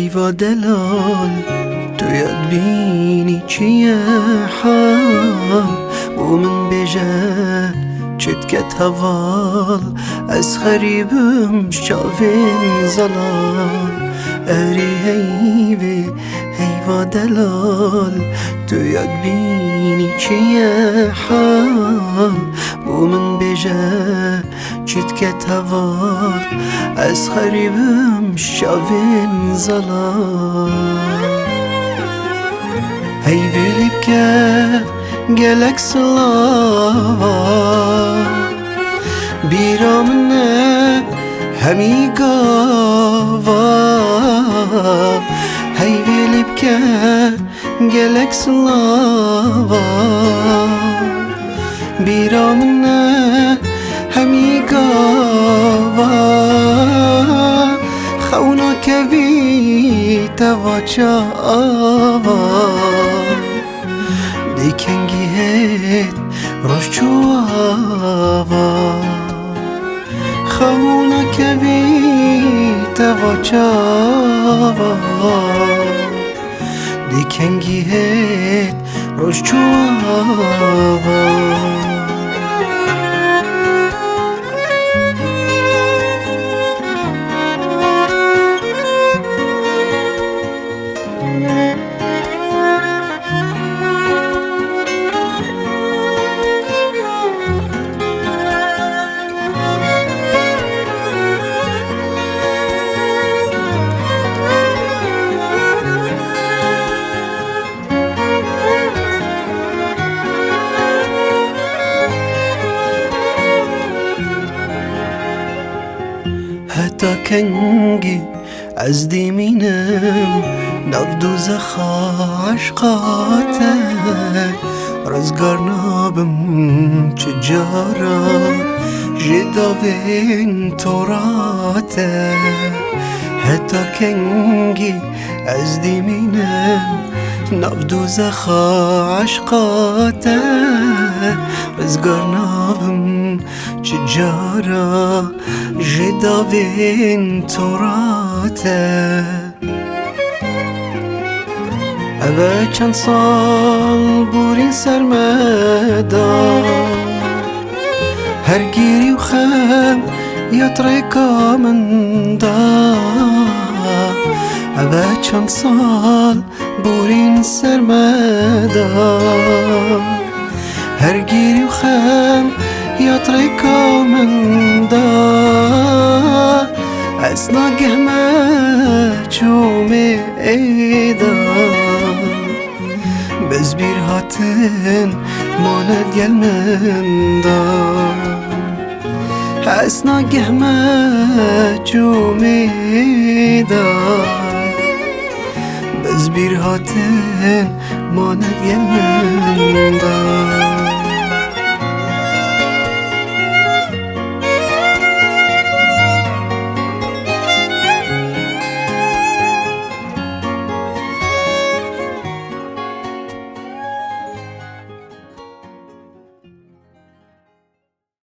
هیوا دلال تو یاد بینی چیه حال بو من بیجه چت کت هوال از خریبم شاوین زلال اری هیوی هیوا دلال تو یاد بینی چیه حال بو من بیجه چت کت هوال از خریبم شاوین زلال هیوی بکه گلک سلاوا بیرا منه همی گاوا هیوی بکه گلک سلاوا بیرا منه همی گاوا خونا کوی تواچا آوا دیکنگی هید روش چواوا خونا کوی تواچا آوا دیکنگی هید روش چواوا حتی کنگی از دیمینم ناف دوزخ عشقاته رزگار نابم چجارا جداوین توراته حتی کنگی از دیمینم ناف دوزخ عشقاته رزگار نابم چجارا جداوین توراته اوه چند سال بورین سرمدا هر گیری و خم یا تریکا من دا اوه چند سال بورین سرمدا هر گیری و خم یا تریکا من دا از ناگه ما چومه ایدا بز بیر هاتن ماند گل من دا از ناگه ما چومه ایدا بز بیر هاتن ماند گل من دا